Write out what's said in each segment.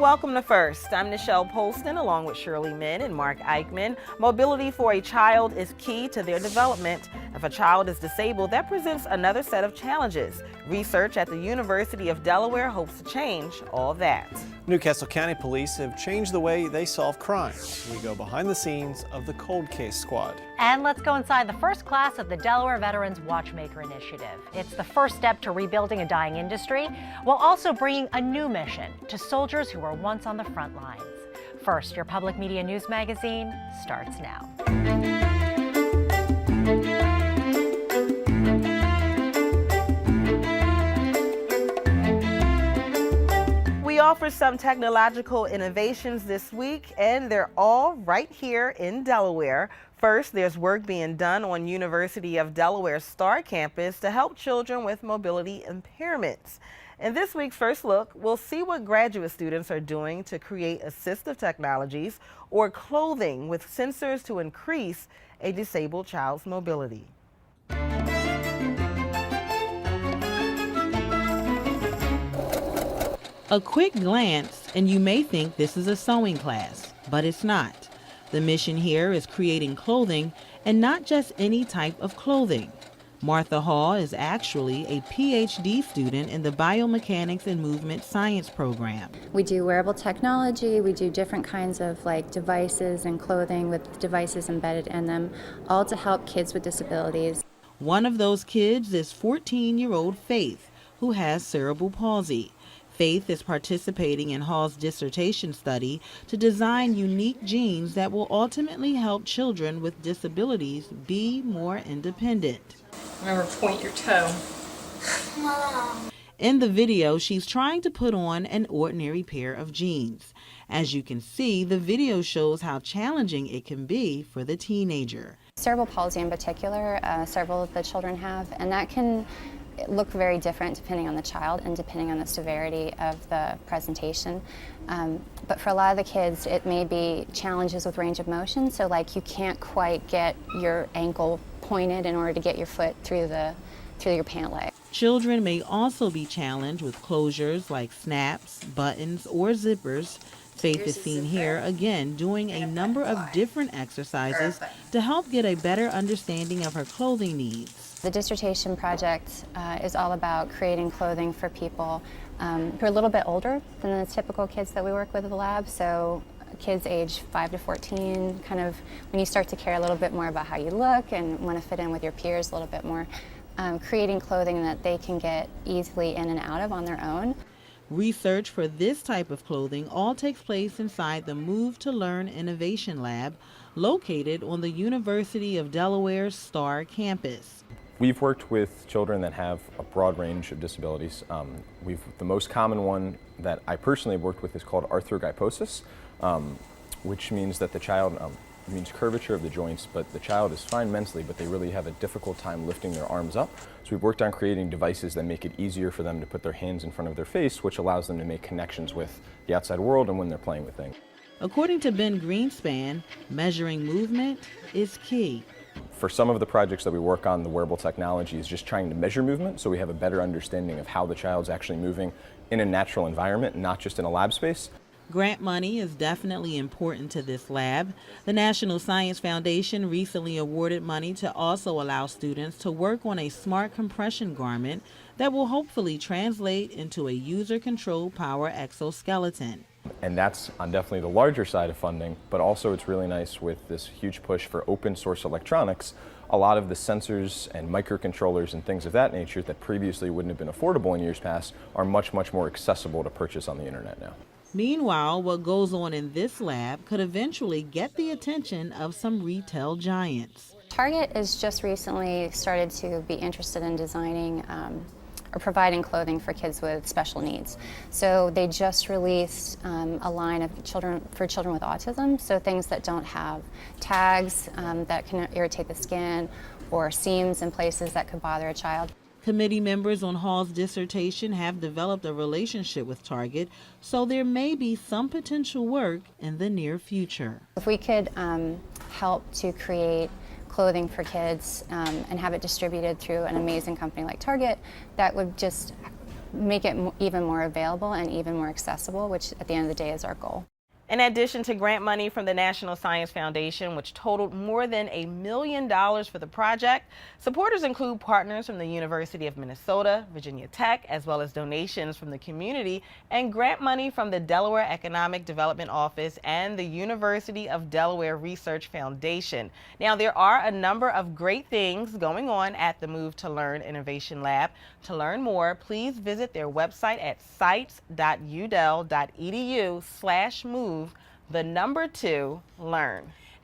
Welcome to First. I'm Nichelle Polston along with Shirley Min and Mark Eichman. Mobility for a child is key to their development. If a child is disabled, that presents another set of challenges. Research at the University of Delaware hopes to change all that. Newcastle County Police have changed the way they solve crimes. We go behind the scenes of the Cold Case Squad. And let's go inside the first class of the Delaware Veterans Watchmaker Initiative. It's the first step to rebuilding a dying industry, while also bringing a new mission to soldiers who were once on the front lines. First, your public media news magazine starts now. We offer some technological innovations this week, and they're all right here in Delaware. First, there's work being done on University of Delaware's Star Campus to help children with mobility impairments. In this week's First Look, we'll see what graduate students are doing to create assistive technologies or clothing with sensors to increase a disabled child's mobility. A quick glance and you may think this is a sewing class, but it's not. The mission here is creating clothing, and not just any type of clothing. Martha Hall is actually a PhD student in the Biomechanics and Movement Science program. We do wearable technology, we do different kinds of devices and clothing with devices embedded in them, all to help kids with disabilities. One of those kids is 14-year-old Faith, who has cerebral palsy. Faith is participating in Hall's dissertation study to design unique jeans that will ultimately help children with disabilities be more independent. Remember, point your toe. In the video, she's trying to put on an ordinary pair of jeans. As you can see, the video shows how challenging it can be for the teenager. Cerebral palsy in particular, several of the children have, and that can look very different depending on the child and depending on the severity of the presentation. But for a lot of the kids, it may be challenges with range of motion, so you can't quite get your ankle pointed in order to get your foot through your pant leg. Children may also be challenged with closures like snaps, buttons, or zippers. Faith is seen here again doing a number of different exercises to help get a better understanding of her clothing needs. The dissertation project is all about creating clothing for people who are a little bit older than the typical kids that we work with in the lab. So kids age 5 to 14, kind of when you start to care a little bit more about how you look and want to fit in with your peers a little bit more, creating clothing that they can get easily in and out of on their own. Research for this type of clothing all takes place inside the Move to Learn Innovation Lab, located on the University of Delaware's Star Campus. We've worked with children that have a broad range of disabilities. The most common one that I personally have worked with is called arthrogryposis, which means that the child means curvature of the joints, but the child is fine mentally, but they really have a difficult time lifting their arms up. So we've worked on creating devices that make it easier for them to put their hands in front of their face, which allows them to make connections with the outside world and when they're playing with things. According to Ben Greenspan, measuring movement is key. For some of the projects that we work on, the wearable technology is just trying to measure movement so we have a better understanding of how the child's actually moving in a natural environment, not just in a lab space. Grant money is definitely important to this lab. The National Science Foundation recently awarded money to also allow students to work on a smart compression garment that will hopefully translate into a user-controlled power exoskeleton. And that's on definitely the larger side of funding, but also it's really nice with this huge push for open source electronics. A lot of the sensors and microcontrollers and things of that nature that previously wouldn't have been affordable in years past are much more accessible to purchase on the internet now. Meanwhile, what goes on in this lab could eventually get the attention of some retail giants. Target has just recently started to be interested in designing or providing clothing for kids with special needs. So they just released a line of children with autism, so things that don't have tags that can irritate the skin or seams in places that could bother a child. Committee members on Hall's dissertation have developed a relationship with Target, so there may be some potential work in the near future. If we could help to create clothing for kids and have it distributed through an amazing company like Target, that would just make it even more available and even more accessible, which at the end of the day is our goal. In addition to grant money from the National Science Foundation, which totaled more than $1 million for the project, supporters include partners from the University of Minnesota, Virginia Tech, as well as donations from the community and grant money from the Delaware Economic Development Office and the University of Delaware Research Foundation. Now, there are a number of great things going on at the Move to Learn Innovation Lab. To learn more, please visit their website at sites.udel.edu/move2learn.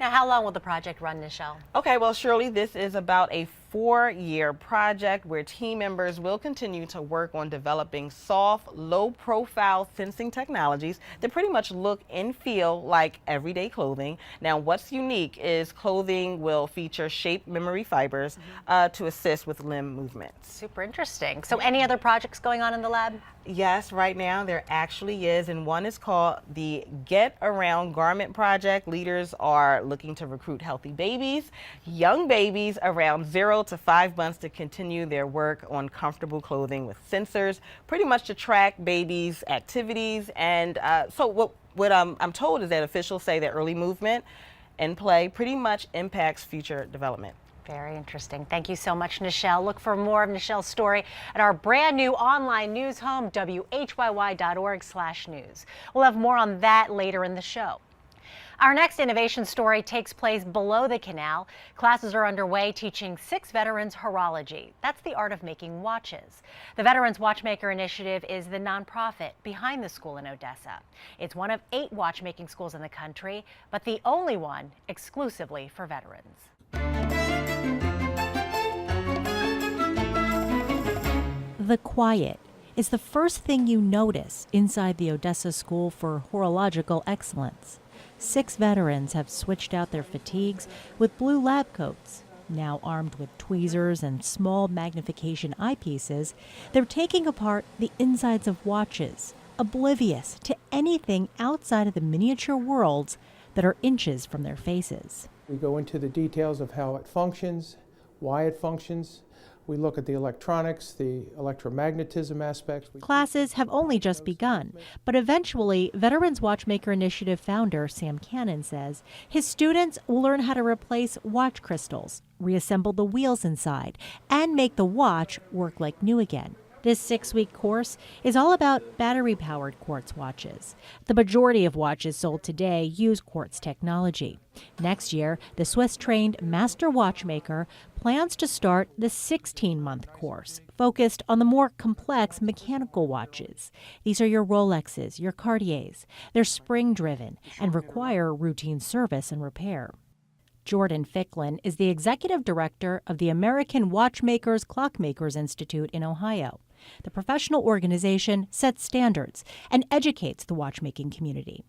Now, how long will the project run, Nichelle? Okay, well, Shirley, this is about a 4-year project where team members will continue to work on developing soft, low-profile sensing technologies that pretty much look and feel like everyday clothing. Now, what's unique is clothing will feature shape memory fibers to assist with limb movements. Super interesting. So any other projects going on in the lab? Yes, right now there actually is, and one is called the Get Around Garment Project. Leaders are looking to recruit healthy babies, young babies around 0 to 5 months to continue their work on comfortable clothing with sensors, pretty much to track babies' activities. And so what I'm told is that officials say that early movement and play pretty much impacts future development. Very interesting. Thank you so much, Nichelle. Look for more of Nichelle's story at our brand new online news home, WHYY.org/news. We'll have more on that later in the show. Our next innovation story takes place below the canal. Classes are underway teaching 6 veterans horology. That's the art of making watches. The Veterans Watchmaker Initiative is the nonprofit behind the school in Odessa. It's one of 8 watchmaking schools in the country, but the only one exclusively for veterans. The quiet is the first thing you notice inside the Odessa School for Horological Excellence. 6 veterans have switched out their fatigues with blue lab coats. Now armed with tweezers and small magnification eyepieces, they're taking apart the insides of watches, oblivious to anything outside of the miniature worlds that are inches from their faces. We go into the details of how it functions, why it functions. We look at the electronics, the electromagnetism aspects. Classes have only just begun, but eventually, Veterans Watchmaker Initiative founder Sam Cannon says his students will learn how to replace watch crystals, reassemble the wheels inside, and make the watch work like new again. This 6-week course is all about battery-powered quartz watches. The majority of watches sold today use quartz technology. Next year, the Swiss-trained master watchmaker plans to start the 16-month course, focused on the more complex mechanical watches. These are your Rolexes, your Cartiers. They're spring-driven and require routine service and repair. Jordan Ficklin is the executive director of the American Watchmakers Clockmakers Institute in Ohio. The professional organization sets standards and educates the watchmaking community.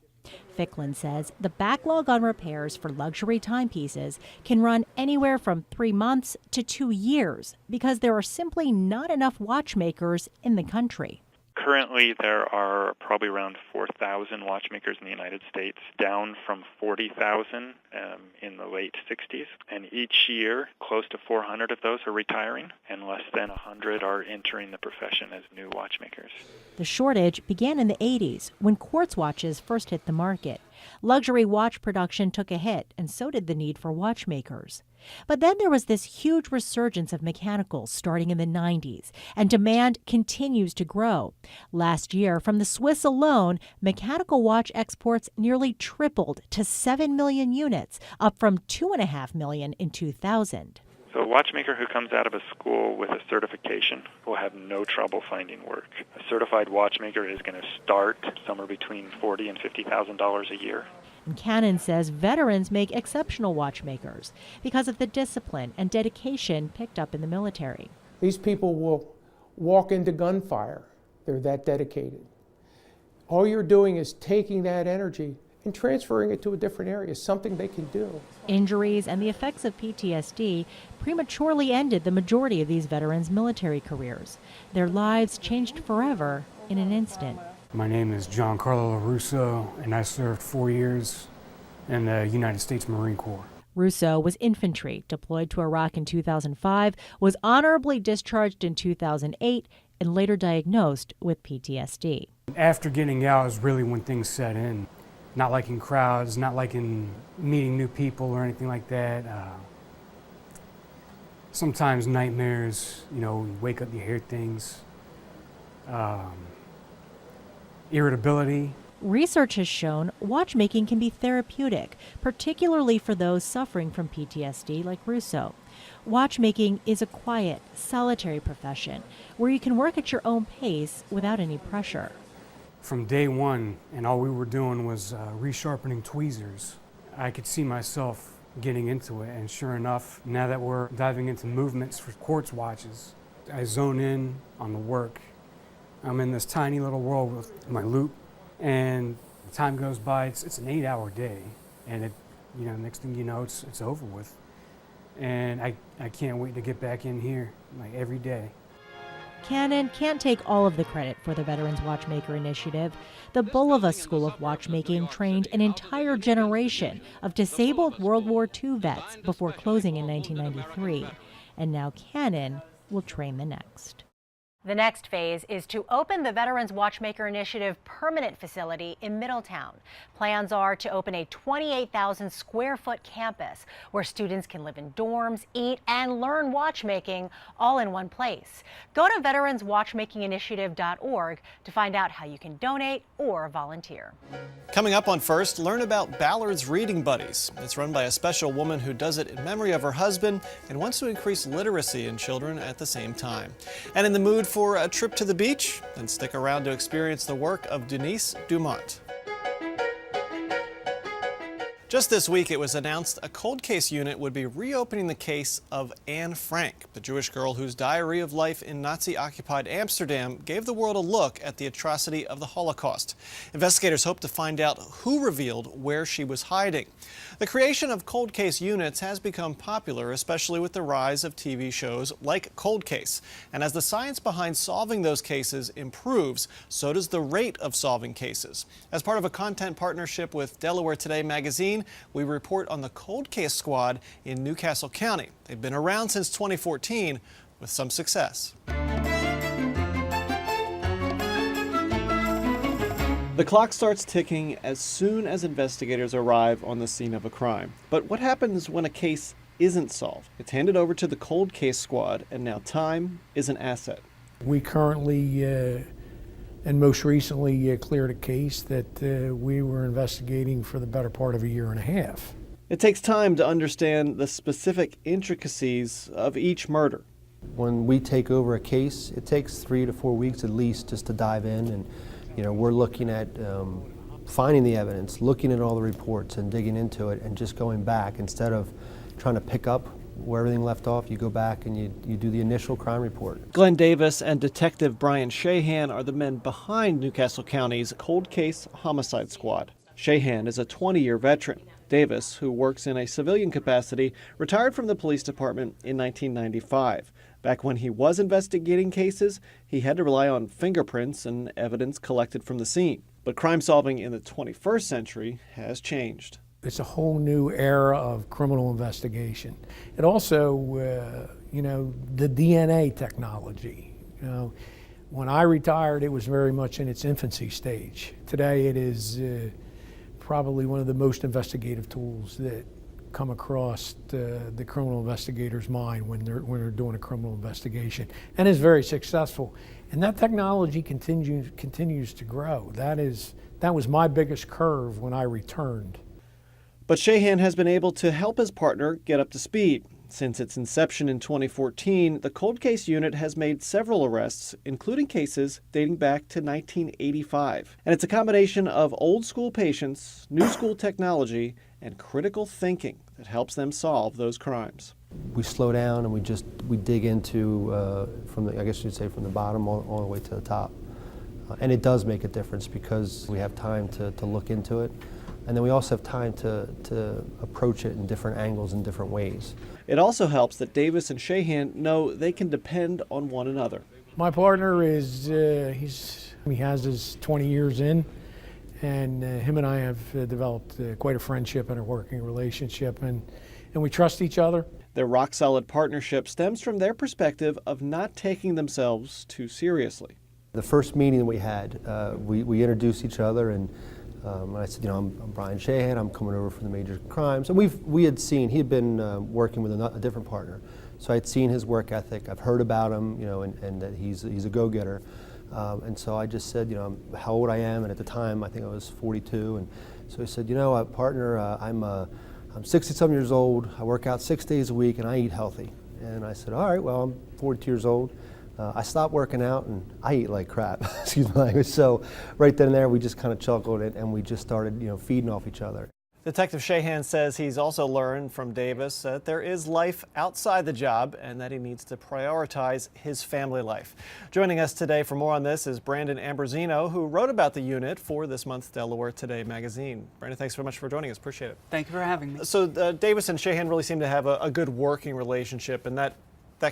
Ficklin says the backlog on repairs for luxury timepieces can run anywhere from 3 months to 2 years because there are simply not enough watchmakers in the country. Currently, there are probably around 4,000 watchmakers in the United States, down from 40,000 in the late 60s. And each year, close to 400 of those are retiring, and less than 100 are entering the profession as new watchmakers. The shortage began in the 80s when quartz watches first hit the market. Luxury watch production took a hit, and so did the need for watchmakers. But then there was this huge resurgence of mechanicals starting in the 90s, and demand continues to grow. Last year, from the Swiss alone, mechanical watch exports nearly tripled to 7 million units, up from 2.5 million in 2000. So a watchmaker who comes out of a school with a certification will have no trouble finding work. A certified watchmaker is going to start somewhere between $40,000 and $50,000 a year. And Cannon says veterans make exceptional watchmakers because of the discipline and dedication picked up in the military. These people will walk into gunfire. They're that dedicated. All you're doing is taking that energy and transferring it to a different area, something they can do. Injuries and the effects of PTSD prematurely ended the majority of these veterans' military careers. Their lives changed forever in an instant. My name is Giancarlo LaRusso, and I served 4 years in the United States Marine Corps. Russo was infantry, deployed to Iraq in 2005, was honorably discharged in 2008, and later diagnosed with PTSD. After getting out is really when things set in. Not liking crowds, not liking meeting new people or anything like that. Sometimes nightmares, you wake up, you hear things. Irritability. Research has shown watchmaking can be therapeutic, particularly for those suffering from PTSD like Russo. Watchmaking is a quiet, solitary profession where you can work at your own pace without any pressure. From day one, and all we were doing was resharpening tweezers, I could see myself getting into it, and sure enough, now that we're diving into movements for quartz watches, I zone in on the work. I'm in this tiny little world with my loop, and time goes by. It's an 8-hour day, and next thing you know, it's over with. And I can't wait to get back in here, like every day. Cannon can't take all of the credit for the Veterans Watchmaker Initiative. The Bulova School of Watchmaking trained an entire generation of disabled World War II vets before closing in 1993. And now Cannon will train the next. The next phase is to open the Veterans Watchmaker Initiative permanent facility in Middletown. Plans are to open a 28,000 square foot campus where students can live in dorms, eat, and learn watchmaking all in one place. Go to veteranswatchmakinginitiative.org to find out how you can donate or volunteer. Coming up on First, learn about Ballard's Reading Buddies. It's run by a special woman who does it in memory of her husband and wants to increase literacy in children at the same time. And in the mood for a trip to the beach? Then stick around to experience the work of Denise Dumont. Just this week, it was announced a cold case unit would be reopening the case of Anne Frank, the Jewish girl whose diary of life in Nazi-occupied Amsterdam gave the world a look at the atrocity of the Holocaust. Investigators hope to find out who revealed where she was hiding. The creation of cold case units has become popular, especially with the rise of TV shows like Cold Case. And as the science behind solving those cases improves, so does the rate of solving cases. As part of a content partnership with Delaware Today magazine, we report on the Cold Case Squad in Newcastle County. They've been around since 2014 with some success. The clock starts ticking as soon as investigators arrive on the scene of a crime. But what happens when a case isn't solved? It's handed over to the Cold Case Squad, and now time is an asset. We currently and most recently cleared a case that we were investigating for the better part of a year and a half. It takes time to understand the specific intricacies of each murder. When we take over a case, it takes 3 to 4 weeks at least just to dive in, and we're looking at finding the evidence, looking at all the reports and digging into it, and just going back. Instead of trying to pick up where everything left off, you go back and you do the initial crime report. Glenn Davis and Detective Brian Shahan are the men behind Newcastle County's Cold Case Homicide Squad. Shahan is a 20-year veteran. Davis, who works in a civilian capacity, retired from the police department in 1995. Back when he was investigating cases, he had to rely on fingerprints and evidence collected from the scene. But crime solving in the 21st century has changed. It's a whole new era of criminal investigation. It also, the DNA technology. When I retired, it was very much in its infancy stage. Today, it is probably one of the most investigative tools that come across the criminal investigator's mind when they're doing a criminal investigation, and is very successful. And that technology continues to grow. That was my biggest curve when I returned. But Shahan has been able to help his partner get up to speed. Since its inception in 2014, the Cold Case Unit has made several arrests, including cases dating back to 1985. And it's a combination of old school patience, new school technology, and critical thinking that helps them solve those crimes. We slow down and we dig into, from the bottom all the way to the top. And it does make a difference because we have time to look into it. And then we also have time to approach it in different angles and different ways. It also helps that Davis and Shahan know they can depend on one another. My partner is, he has his 20 years in, and him and I have developed quite a friendship and a working relationship, and we trust each other. Their rock-solid partnership stems from their perspective of not taking themselves too seriously. The first meeting that we had, we introduced each other, and I said, you know, I'm Brian Shahan, I'm coming over from the Major Crimes. And we had seen, he had been working with a different partner. So I'd seen his work ethic, I've heard about him, you know, and that he's a go-getter. And so I just said, you know, how old I am, and at the time I think I was 42. And so he said, you know, partner, I'm 60-some years old, I work out 6 days a week, and I eat healthy. And I said, all right, well, I'm 42 years old. I stopped working out and I eat like crap, excuse my language. So right then and there we just kind of chuckled and we just started, you know, feeding off each other. Detective Shahan says he's also learned from Davis that there is life outside the job and that he needs to prioritize his family life. Joining us today for more on this is Brandon Ambrosino, who wrote about the unit for this month's Delaware Today magazine. Brandon, thanks so much for joining us. Appreciate it. Thank you for having me. So Davis and Shahan really seem to have a good working relationship, and that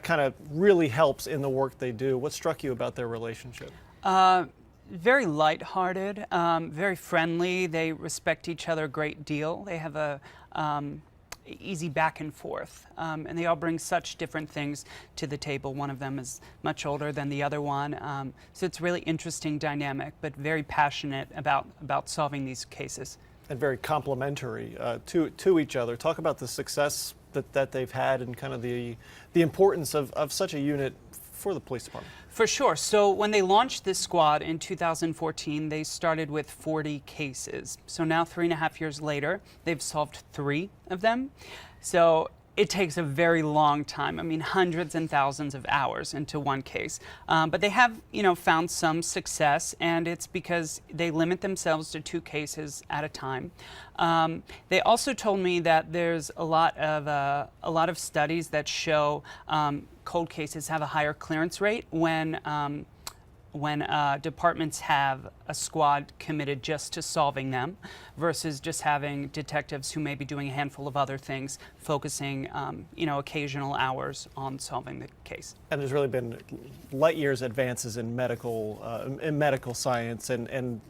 kind of really helps in the work they do. What struck you about their relationship? Very lighthearted, very friendly. They respect each other a great deal. They have a easy back and forth, and they all bring such different things to the table. One of them is much older than the other one, so it's a really interesting dynamic, but very passionate about solving these cases. And very complementary to each other. Talk about the success that they've had and kind of the importance of such a unit for the police department. For sure. So when they launched this squad in 2014, they started with 40 cases. So now 3.5 years later, they've solved 3 of them. So it takes a very long time. I mean, hundreds and thousands of hours into one case. But they have, you know, found some success, and it's because they limit themselves to 2 cases at a time. They also told me that there's a lot of studies that show cold cases have a higher clearance rate when departments have a squad committed just to solving them versus just having detectives who may be doing a handful of other things, focusing, you know, occasional hours on solving the case. And there's really been light years advances in medical science and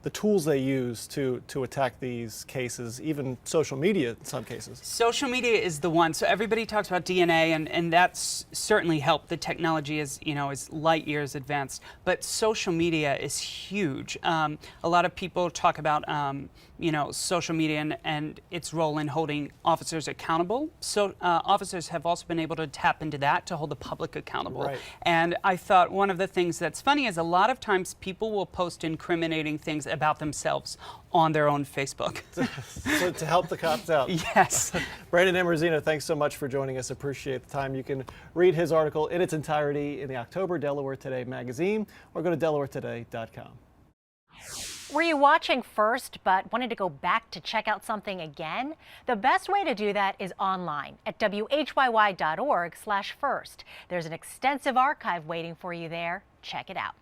the tools they use to attack these cases, even social media in some cases. Social media is the one. So everybody talks about DNA, and that's certainly helped. The technology is, you know, is light years advanced, but social media is huge. A lot of people talk about, you know, social media and its role in holding officers accountable. So officers have also been able to tap into that to hold the public accountable. Right. And I thought one of the things that's funny is a lot of times people will post incriminating things about themselves on their own Facebook. So to help the cops out. Yes. Brandon Ambrosino, thanks so much for joining us. Appreciate the time. You can read his article in its entirety in the October Delaware Today magazine or go to delawaretoday.com. Were you watching first but wanted to go back to check out something again? The best way to do that is online at WHYY.org/first. There's an extensive archive waiting for you there. Check it out.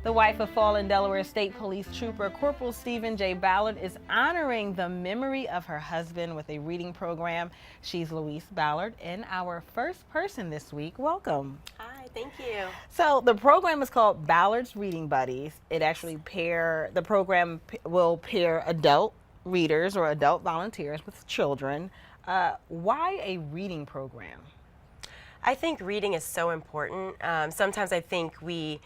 The wife of fallen Delaware State Police Trooper Corporal Stephen J. Ballard is honoring the memory of her husband with a reading program. She's Louise Ballard, and our first person this week. Welcome. Hi, thank you. So the program is called Ballard's Reading Buddies. It actually the program will pair adult readers or adult volunteers with children. Why a reading program? I think reading is so important. Sometimes I think we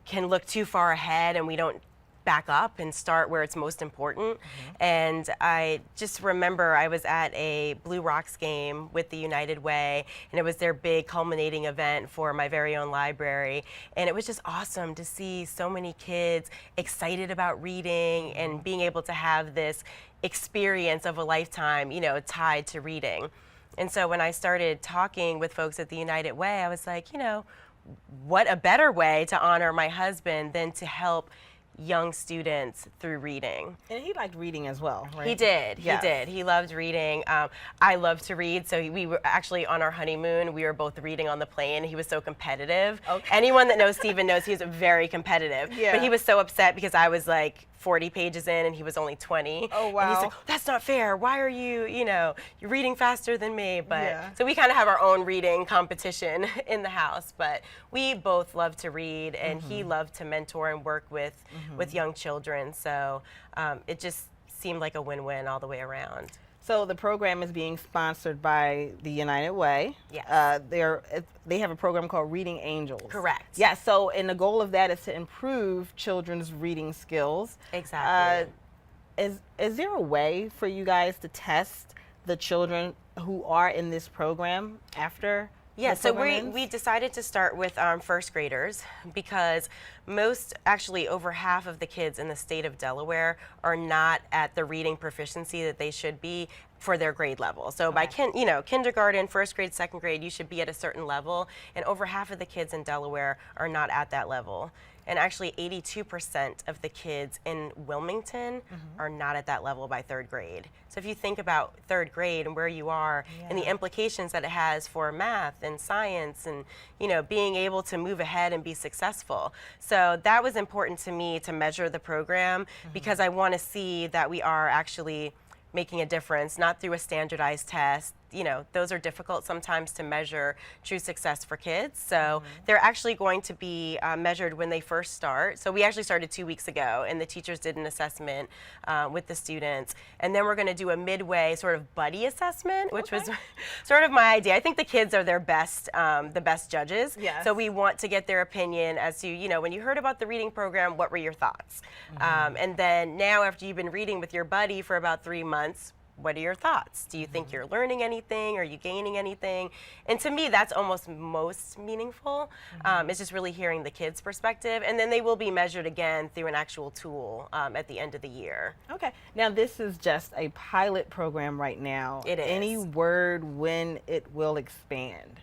can look too far ahead and we don't back up and start where it's most important. And I just remember I was at a Blue Rocks game with the United Way, and it was their big culminating event for my very own library. And it was just awesome to see so many kids excited about reading and being able to have this experience of a lifetime, you know, tied to reading. And so when I started talking with folks at the United Way, I was like, you know, what a better way to honor my husband than to help young students through reading. And he liked reading as well, right? He did. Yes. He did. He loved reading. I love to read, so we were actually on our honeymoon. We were both reading on the plane. He was so competitive. Okay. Anyone that knows Stephen knows he was very competitive. Yeah. But he was so upset because I was like 40 pages in and he was only 20. Oh, wow. And he's like, that's not fair. Why are you, you're reading faster than me? But Yeah. so we kind of have our own reading competition in the house. But we both love to read, and he loved to mentor and work with young children. So it just seemed like a win-win all the way around. So the program is being sponsored by the United Way. Yes. They have a program called Reading Angels. Correct. Yeah, so and the goal of that is to improve children's reading skills. Exactly. Is there a way for you guys to test the children who are in this program after? Yeah, the so program ends? we decided to start with first graders because actually over half of the kids in the state of Delaware are not at the reading proficiency that they should be for their grade level. So by kindergarten, first grade, second grade, you should be at a certain level, and over half of the kids in Delaware are not at that level. And actually 82% of the kids in Wilmington are not at that level by third grade. So if you think about third grade and where you are and the implications that it has for math and science and being able to move ahead and be successful. So that was important to me to measure the program because I want to see that we are actually making a difference, not through a standardized test. Those are difficult sometimes to measure true success for kids. So they're actually going to be measured when they first start. So we actually started 2 weeks ago, and the teachers did an assessment with the students. And then we're going to do a midway sort of buddy assessment, which was sort of my idea. I think the kids are the best judges. Yes. So we want to get their opinion as to, when you heard about the reading program, what were your thoughts? And then now after you've been reading with your buddy for about 3 months, what are your thoughts? Do you think you're learning anything? Are you gaining anything? And to me, that's almost most meaningful. It's just really hearing the kids' perspective. And then they will be measured again through an actual tool at the end of the year. Okay. Now, this is just a pilot program right now. It is. Any word when it will expand?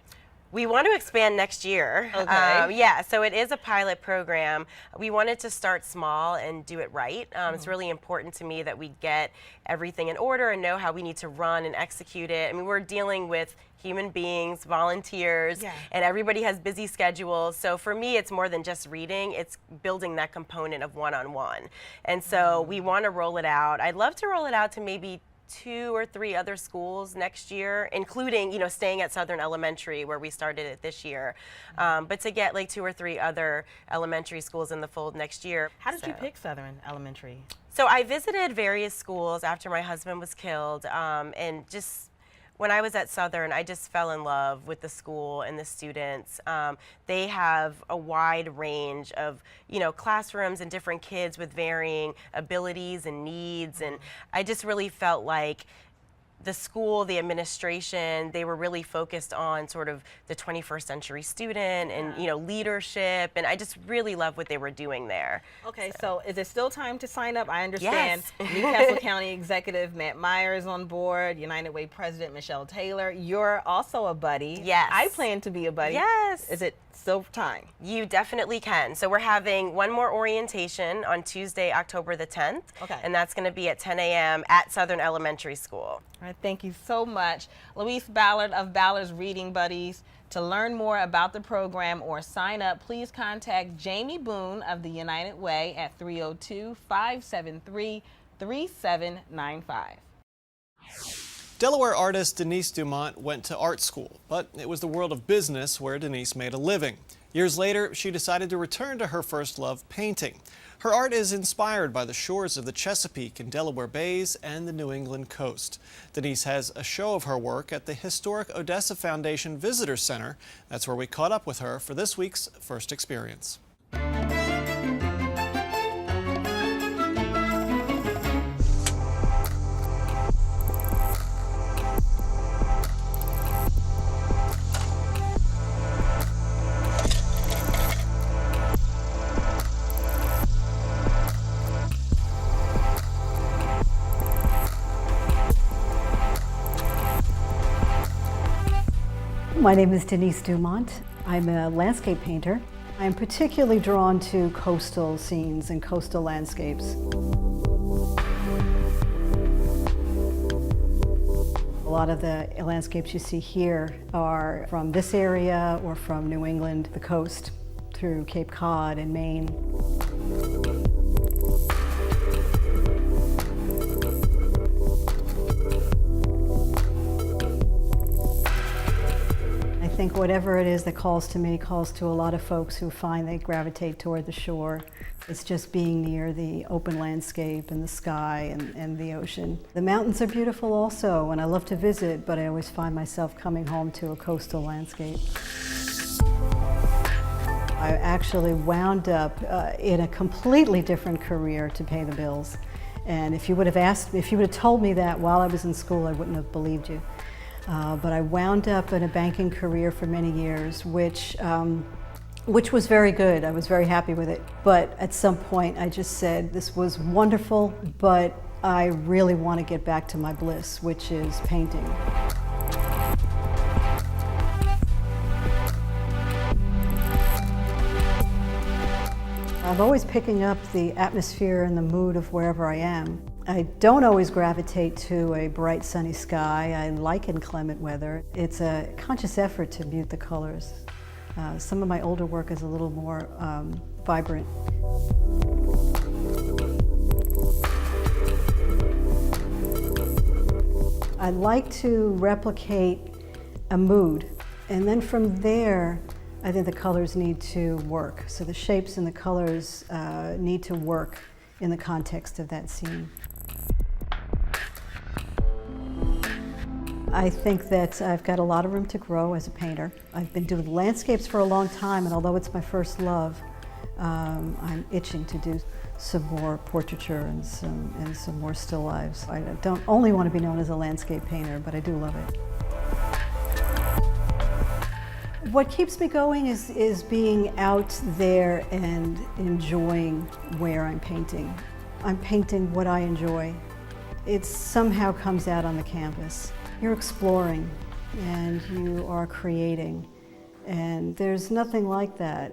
We want to expand next year. Okay. So it is a pilot program. We wanted to start small and do it right. It's really important to me that we get everything in order and know how we need to run and execute it. I mean, we're dealing with human beings, volunteers, and everybody has busy schedules. So for me, it's more than just reading. It's building that component of one-on-one. And so we want to roll it out. I'd love to roll it out to maybe 2 or 3 other schools next year, including, staying at Southern Elementary where we started it this year. But to get like 2 or 3 other elementary schools in the fold next year. How did you pick Southern Elementary? So I visited various schools after my husband was killed, and just when I was at Southern, I just fell in love with the school and the students. They have a wide range of, classrooms and different kids with varying abilities and needs. And I just really felt like the school, the administration, they were really focused on sort of the 21st century student and, leadership. And I just really love what they were doing there. Okay, so is it still time to sign up? I understand Newcastle County Executive Matt Myers on board, United Way President Michelle Taylor. You're also a buddy. Yes. I plan to be a buddy. Yes. Is it still time? You definitely can. So we're having one more orientation on Tuesday, October the 10th. Okay. And that's going to be at 10 a.m. at Southern Elementary School. All right, thank you so much. Louise Ballard of Ballard's Reading Buddies. To learn more about the program or sign up, please contact Jamie Boone of the United Way at 302-573-3795. Delaware artist Denise Dumont went to art school, but it was the world of business where Denise made a living. Years later, she decided to return to her first love, painting. Her art is inspired by the shores of the Chesapeake and Delaware Bays and the New England coast. Denise has a show of her work at the historic Odessa Foundation Visitor Center. That's where we caught up with her for this week's First Experience. My name is Denise Dumont. I'm a landscape painter. I'm particularly drawn to coastal scenes and coastal landscapes. A lot of the landscapes you see here are from this area or from New England, the coast, through Cape Cod and Maine. think whatever it is that calls to me calls to a lot of folks who find they gravitate toward the shore. It's just being near the open landscape and the sky and the ocean. The mountains are beautiful also, and I love to visit, but I always find myself coming home to a coastal landscape. I actually wound up in a completely different career to pay the bills. And if you would have told me that while I was in school, I wouldn't have believed you. But I wound up in a banking career for many years, which was very good. I was very happy with it. But at some point, I just said, this was wonderful, but I really want to get back to my bliss, which is painting. I'm always picking up the atmosphere and the mood of wherever I am. I don't always gravitate to a bright sunny sky. I like inclement weather. It's a conscious effort to mute the colors. Some of my older work is a little more vibrant. I like to replicate a mood, and then from there, I think the colors need to work. So the shapes and the colors need to work in the context of that scene. I think that I've got a lot of room to grow as a painter. I've been doing landscapes for a long time, and although it's my first love, I'm itching to do some more portraiture and some more still lives. I don't only want to be known as a landscape painter, but I do love it. What keeps me going is being out there and enjoying where I'm painting. I'm painting what I enjoy. It somehow comes out on the canvas. You're exploring and you are creating, and there's nothing like that.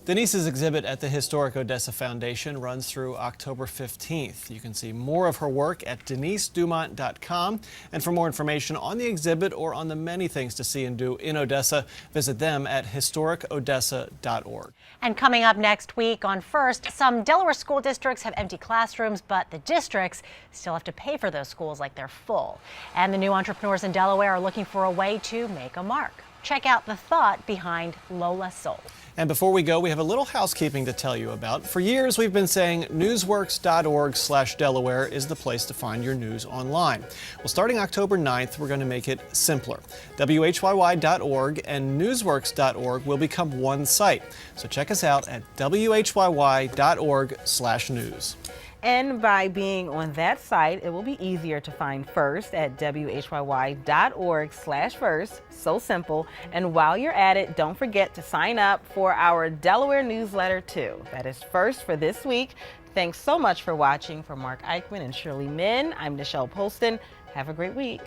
Denise's exhibit at the Historic Odessa Foundation runs through October 15th. You can see more of her work at denisedumont.com. And for more information on the exhibit or on the many things to see and do in Odessa, visit them at historicodessa.org. And coming up next week on First, some Delaware school districts have empty classrooms, but the districts still have to pay for those schools like they're full. And the new entrepreneurs in Delaware are looking for a way to make a mark. Check out the thought behind Lola Soul. And before we go, we have a little housekeeping to tell you about. For years, we've been saying newsworks.org/Delaware is the place to find your news online. Well, starting October 9th, we're going to make it simpler. WHYY.org and newsworks.org will become one site. So check us out at WHYY.org/news. And by being on that site, it will be easier to find First at WHYY.org/first. So simple. And while you're at it, don't forget to sign up for our Delaware newsletter too. That is First for this week. Thanks so much for watching. For Mark Eichman and Shirley Min, I'm Nichelle Polston. Have a great week.